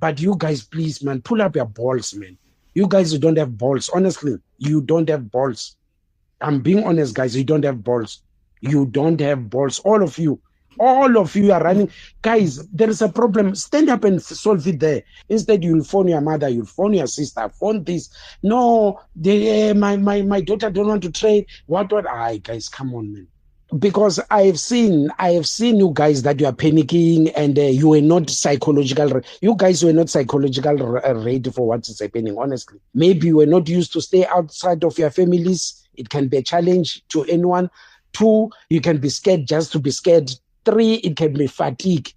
But you guys, please, man, pull up your balls, man. You guys, you don't have balls. Honestly, you don't have balls. I'm being honest, guys. You don't have balls. You don't have balls. All of you. All of you are running. Guys, there is a problem. Stand up and solve it there. Instead, you'll phone your mother, you'll phone your sister, phone this. No, my daughter don't want to trade. What? Aye, guys, come on, man. Because I have seen you guys that you are panicking and you were not psychological. You guys were not psychological ready for what is happening, honestly. Maybe you were not used to stay outside of your families. It can be a challenge to anyone. 2, you can be scared just to be scared. 3, it can be fatigue.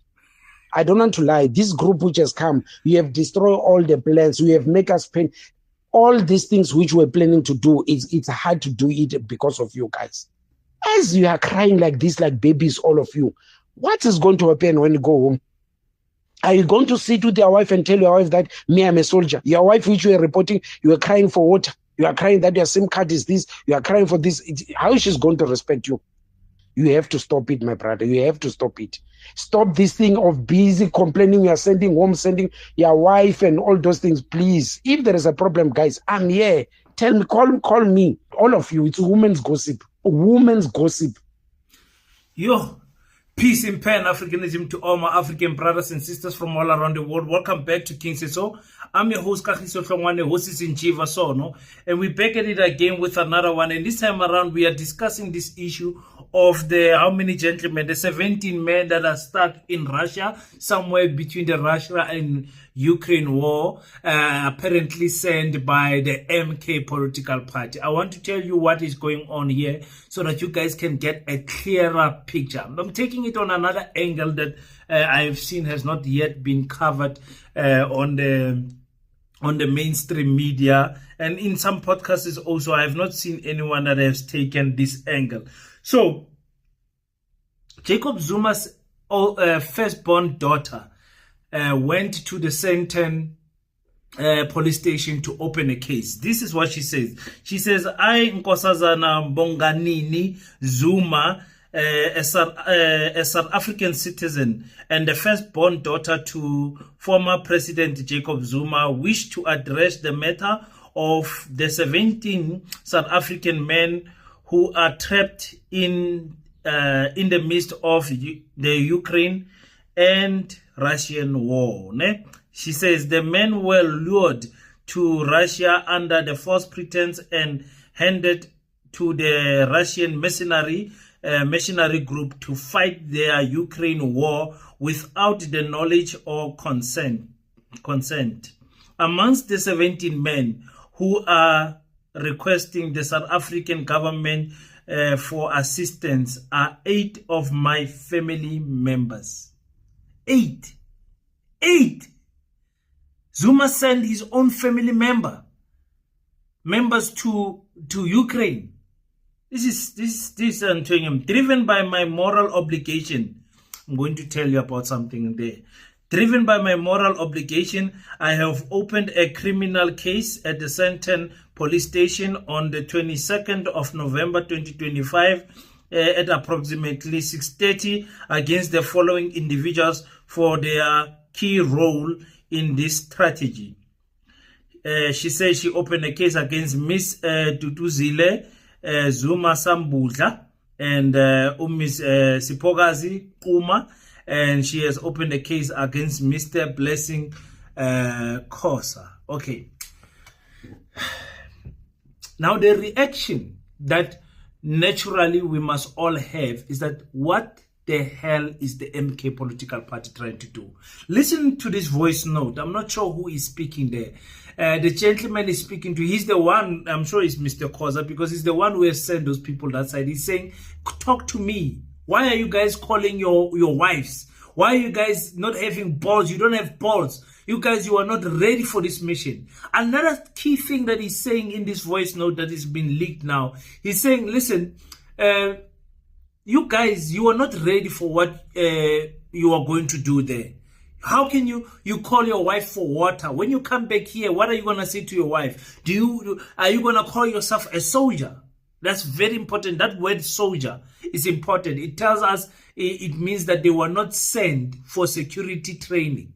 I don't want to lie. This group which has come, you have destroyed all the plans. You have made us pain. All these things which we're planning to do, it's hard to do it because of you guys. As you are crying like this, like babies, all of you, what is going to happen when you go home? Are you going to sit with your wife and tell your wife that, me, I'm a soldier? Your wife, which you are reporting, you are crying for water. You are crying that your SIM card is this. You are crying for this. How is she going to respect you? You have to stop it, my brother. You have to stop it. Stop this thing of busy complaining. You are sending home, sending your wife and all those things. Please, if there is a problem, guys, I'm here. Tell me, call me. All of you. It's women's gossip. Women's gossip. Yo, peace in Pan-Africanism to all my African brothers and sisters from all around the world. Welcome back to King So. I'm your host, Kagiso Hlongwane, host is in Chiva Sono, and we're back at it again with another one. And this time around, we are discussing this issue of how many gentlemen, the 17 men that are stuck in Russia, somewhere between the Russia and Ukraine war, apparently sent by the MK political party. I want to tell you what is going on here so that you guys can get a clearer picture. I'm taking it on another angle that I've seen has not yet been covered on the mainstream media, and in some podcasts also. I have not seen anyone that has taken this angle. So, Jacob Zuma's firstborn daughter went to the Sandton police station to open a case. This is what she says. She says, I, Nkosazana Bonganini Zuma, a South African citizen and the firstborn daughter to former President Jacob Zuma, wish to address the matter of the 17 South African men who are trapped in the midst of the Ukraine and Russian war. Ne? She says the men were lured to Russia under the false pretense and handed to the Russian mercenary group to fight their Ukraine war without the knowledge or consent. Amongst the 17 men who are requesting the South African government for assistance are 8 of my family members. 8. Zuma sent his own family members to Ukraine. This I'm telling him, driven by my moral obligation. I'm going to tell you about something there. Driven by my moral obligation, I have opened a criminal case at the Sandton police station on the 22nd of November 2025 at approximately 6:30 against the following individuals for their key role in this strategy. She says she opened a case against Miss Duduzile, Zuma Sambudla, and Miss Sipogazi Kuma, and she has opened a case against Mr. Blessing Khosa. Okay. Now the reaction that naturally we must all have is that what the hell is the MK political party trying to do? Listen to this voice note. I'm not sure who is speaking there. The gentleman is speaking to, he's the one, I'm sure it's Mr. Khosa, because he's the one who has sent those people that side. He's saying, talk to me. Why are you guys calling your wives? Why are you guys not having balls? You don't have balls. You guys, you are not ready for this mission. Another key thing that he's saying in this voice note that is being leaked now, he's saying, listen, you guys, you are not ready for what you are going to do there. How can you call your wife for water? When you come back here, what are you going to say to your wife? Are you going to call yourself a soldier? That's very important. That word soldier is important. It tells us, it means that they were not sent for security training.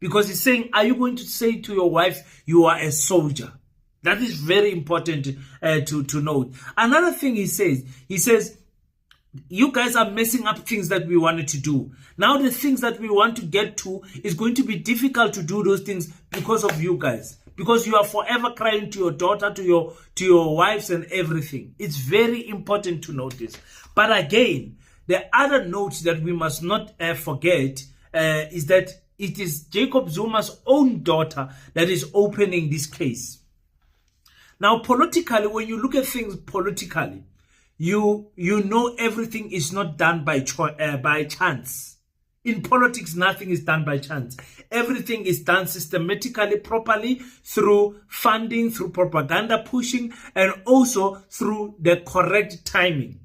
Because he's saying, are you going to say to your wife, you are a soldier? That is very important to note. Another thing he says, you guys are messing up things that we wanted to do. Now the things that we want to get to is going to be difficult to do those things because of you guys. Because you are forever crying to your daughter, to your wives and everything. It's very important to note this. But again, the other note that we must not forget is that it is Jacob Zuma's own daughter that is opening this case. Now, politically, when you look at things politically, you know everything is not done by chance. In politics, nothing is done by chance. Everything is done systematically, properly, through funding, through propaganda pushing, and also through the correct timing.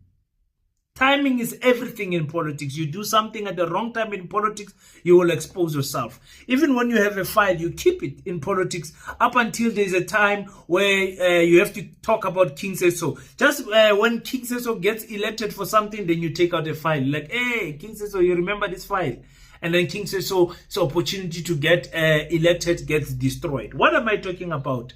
Timing is everything in politics. You do something at the wrong time in politics, you will expose yourself. Even when you have a file, you keep it in politics up until there's a time where you have to talk about King Says So. Just when King Says So gets elected for something, then you take out a file. Like, hey, King Says So, you remember this file? And then King Says So, opportunity to get elected gets destroyed. What am I talking about?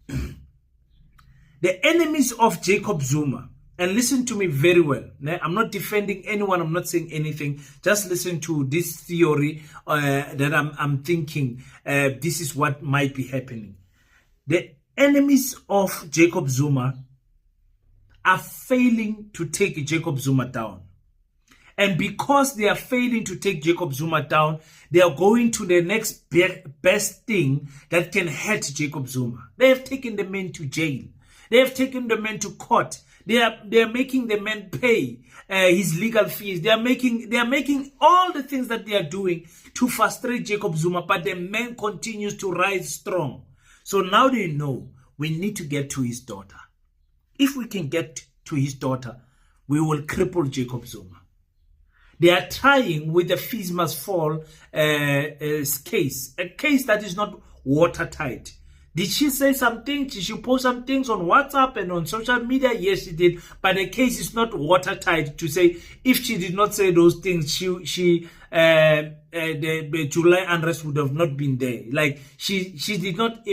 The enemies of Jacob Zuma. And listen to me very well. I'm not defending anyone. I'm not saying anything. Just listen to this theory that I'm thinking this is what might be happening. The enemies of Jacob Zuma are failing to take Jacob Zuma down. And because they are failing to take Jacob Zuma down, they are going to the next best thing that can hurt Jacob Zuma. They have taken the man to jail. They have taken the man to court. They are making the man pay his legal fees. They are making all the things that they are doing to frustrate Jacob Zuma, but the man continues to rise strong. So now they know we need to get to his daughter. If we can get to his daughter, we will cripple Jacob Zuma. They are trying with the fees must fall case, a case that is not watertight. Did she say something? Did she post some things on WhatsApp and on social media? Yes, she did. But the case is not watertight to say if she did not say those things, the July unrest would have not been there. Like she did not,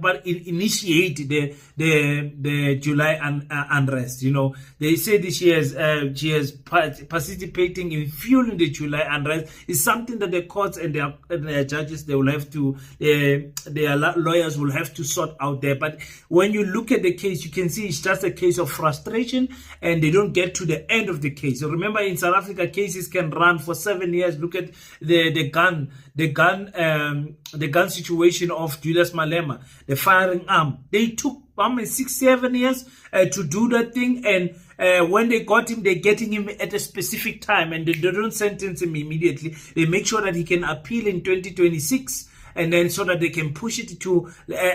but initiate the July unrest. You know, they say that she has participating in fueling the July unrest. Is something that the courts and their judges they will have to, their lawyers will have to sort out there. But when you look at the case, you can see it's just a case of frustration, and they don't get to the end of the case. So remember, in South Africa, cases can run for 7 years. Look at the gun situation of Julius Malema, the firing arm. They took 6-7 years to do that thing, and when they got him, they're getting him at a specific time, and they don't sentence him immediately. They make sure that he can appeal in 2026. And then so that they can push it to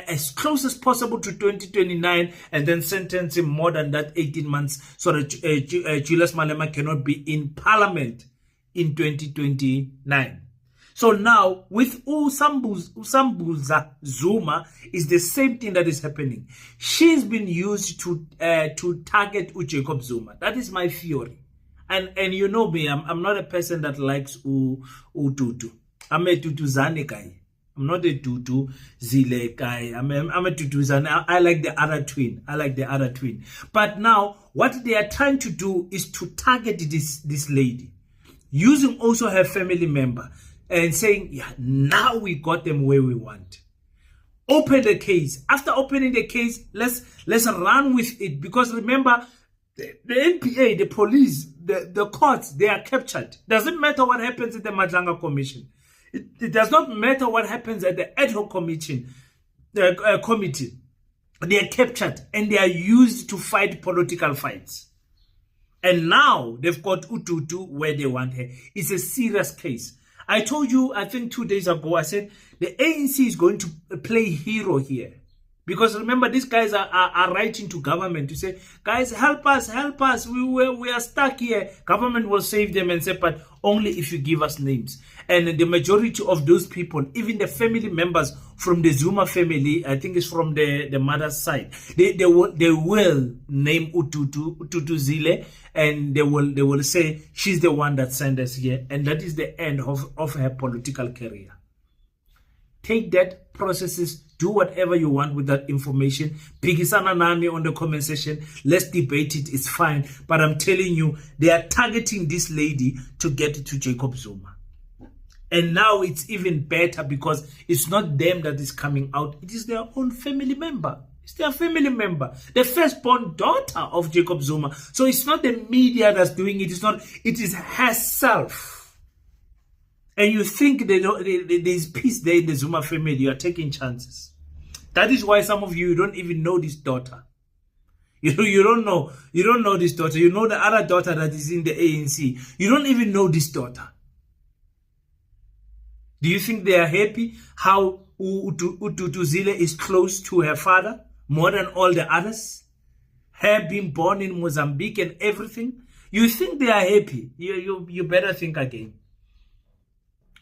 as close as possible to 2029, and then sentence him more than that 18 months so that Julius Malema cannot be in parliament in 2029. So now with Usambuza Zuma is the same thing that is happening. She's been used to target Jacob Zuma. That is my theory. And you know me, I'm not a person that likes Tutu. I'm a Duduzile guy. I'm not a Duduzile guy. I'm a Duduzile. I like the other twin. But now what they are trying to do is to target this lady, using also her family member, and saying, yeah, now we got them where we want. Open the case. After opening the case, let's run with it. Because remember, the NPA, the police, the courts, they are captured. Doesn't matter what happens at the Madlanga Commission. It does not matter what happens at the ad hoc committee. They are captured and they are used to fight political fights. And now they've got Ututu where they want her. It's a serious case. I told you, I think 2 days ago, I said the ANC is going to play hero here. Because remember, these guys are writing to government to say, guys, help us. We are stuck here. Government will save them and say, but only if you give us names. And the majority of those people, even the family members from the Zuma family, I think it's from the mother's side, they will name Duduzile, and they will say she's the one that sent us here, and that is the end of her political career. take that processes, do whatever you want with that information. Pikisana nami on the comment section. Let's debate it. It's fine. But I'm telling you, they are targeting this lady to get it to Jacob Zuma. And now it's even better because it's not them that is coming out. It is their own family member. It's their family member, the firstborn daughter of Jacob Zuma. So it's not the media that's doing it. It is herself. And you think there's peace there in the Zuma family. You are taking chances. That is why some of you don't even know this daughter. You don't know this daughter. You know the other daughter that is in the ANC. You don't even know this daughter. Do you think they are happy how Duduzile is close to her father more than all the others? Her being born in Mozambique and everything. You think they are happy? You better think again.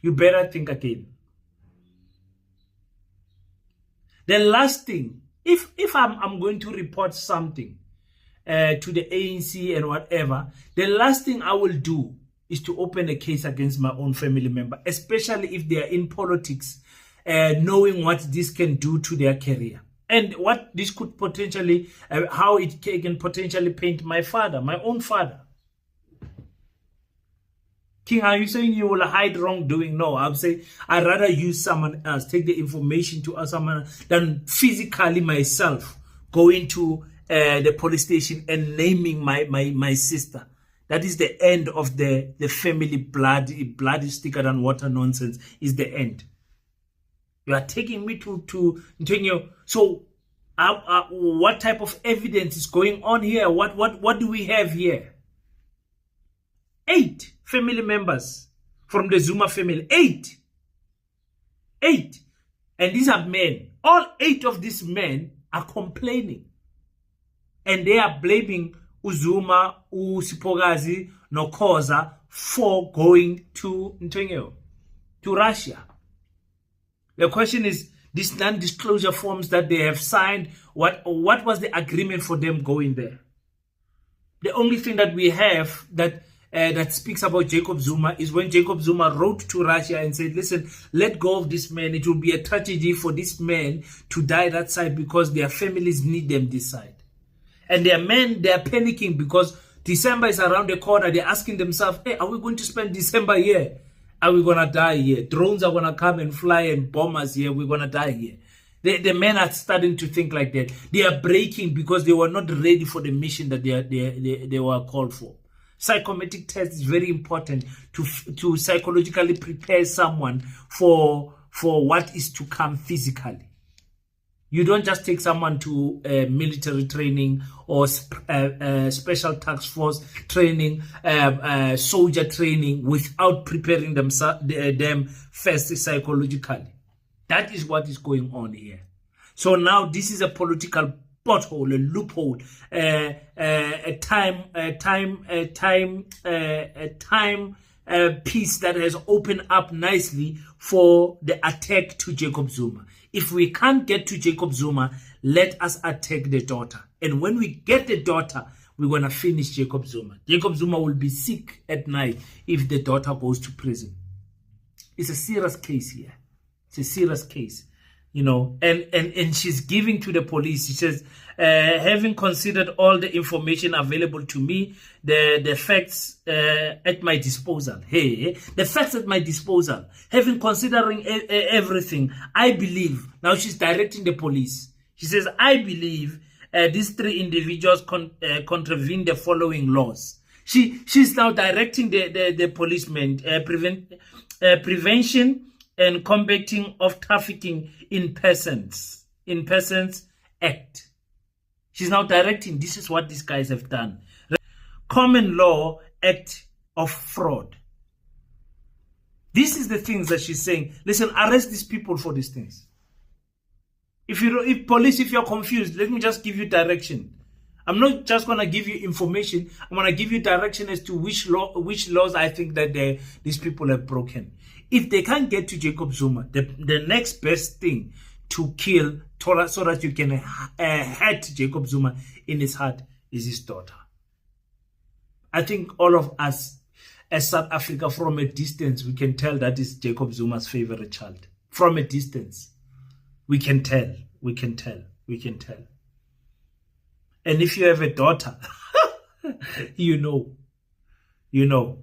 You better think again. The last thing, if I'm going to report something to the ANC and whatever, the last thing I will do is to open a case against my own family member, especially if they are in politics, knowing what this can do to their career. And what this could potentially, how it can potentially paint my father, my own father. King, are you saying you will hide wrongdoing? No, I'm saying I'd rather use someone else, take the information to someone than physically myself going to the police station and naming my sister. That is the end of the family blood is thicker than water nonsense is the end. You are taking me to so what type of evidence is going on here? What do we have here? 8 family members from the Zuma family. 8. And these are men. All 8 of these men are complaining. And they are blaming Uzuma, Usipogazi, Nokoza for going to Russia. The question is, these non-disclosure forms that they have signed, what was the agreement for them going there? The only thing that we have that speaks about Jacob Zuma is when Jacob Zuma wrote to Russia and said, listen, let go of this man. It will be a tragedy for this man to die that side because their families need them this side. And their men, they are panicking because December is around the corner. They're asking themselves, hey, are we going to spend December here? Are we going to die here? Drones are going to come and fly and bomb us here. We're going to die here. The men are starting to think like that. They are breaking because they were not ready for the mission that they were called for. Psychometric test is very important to psychologically prepare someone for what is to come physically. You don't just take someone to military training or special task force training, soldier training without preparing them first psychologically. That is what is going on here. So now this is a political pothole, a loophole, a time piece that has opened up nicely for the attack to Jacob Zuma. If we can't get to Jacob Zuma, let us attack the daughter. And when we get the daughter, we're going to finish Jacob Zuma. Jacob Zuma will be sick at night if the daughter goes to prison. It's a serious case here. It's a serious case. And she's giving to the police. She says, having considered all the information available to me, the facts at my disposal. Hey, the facts at my disposal. Having considering everything, I believe. Now she's directing the police. She says, I believe these 3 individuals contravene the following laws. She's now directing the policemen, prevention and combating of trafficking in persons act. She's now directing, this is what these guys have done. Common law act of fraud. This is the things that she's saying. Listen, arrest these people for these things. If you're confused, let me just give you direction. I'm not just going to give you information. I'm going to give you direction as to which laws I think that these people have broken. If they can't get to Jacob Zuma, the next best thing to kill so that you can hurt Jacob Zuma in his heart is his daughter. I think all of us as South Africa from a distance, we can tell that is Jacob Zuma's favorite child. from a distance. We can tell. We can tell. We can tell. And if you have a daughter, you know.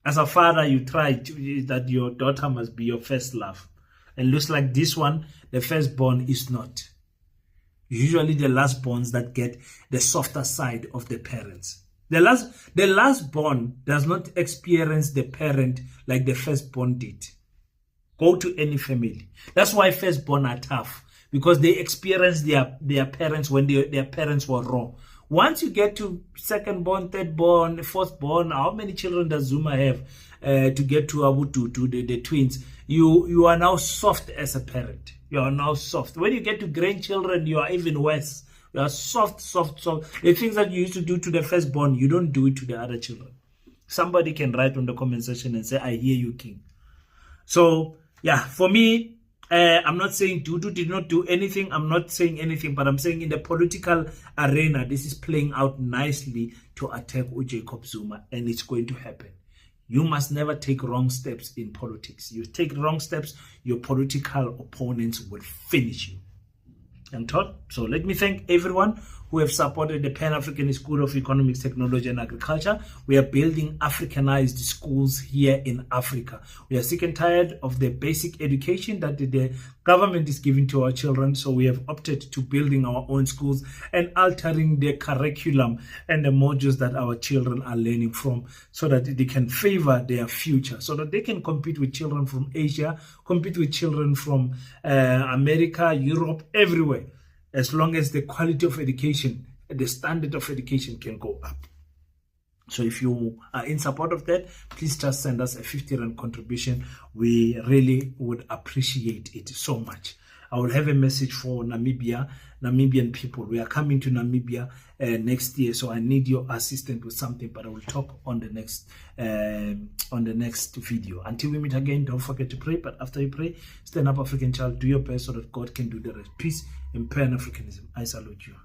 As a father, you try that your daughter must be your first love. And looks like this one, the firstborn is not. Usually the lastborns that get the softer side of the parents. The lastborn does not experience the parent like the firstborn did. Go to any family. That's why firstborn are tough, because they experience their parents when their parents were wrong. Once you get to secondborn, thirdborn, fourthborn, how many children does Zuma have to get to the twins? You are now soft as a parent. You are now soft. When you get to grandchildren, you are even worse. You are soft. The things that you used to do to the firstborn, you don't do it to the other children. Somebody can write on the comment section and say, I hear you, King. So, yeah, for me, I'm not saying Dudu did not do anything. I'm not saying anything, but I'm saying in the political arena, this is playing out nicely to attack Jacob Zuma, and it's going to happen. You must never take wrong steps in politics. You take wrong steps, your political opponents will finish you. And Todd, so let me thank everyone who have supported the Pan-African School of Economics, Technology and Agriculture. We are building Africanized schools here in Africa. We are sick and tired of the basic education that the government is giving to our children. So we have opted to building our own schools and altering the curriculum and the modules that our children are learning from, so that they can favor their future, so that they can compete with children from Asia, compete with children from America, Europe, everywhere. As long as the quality of education, the standard of education can go up. So if you are in support of that, please just send us a 50 Rand contribution. We really would appreciate it so much. I will have a message for Namibian people. We are coming to Namibia next year, so I need your assistance with something, but I will talk on the next video. Until we meet again, don't forget to pray. But after you pray, stand up, African child, do your best so that God can do the rest. Peace and Pan-Africanism. I salute you.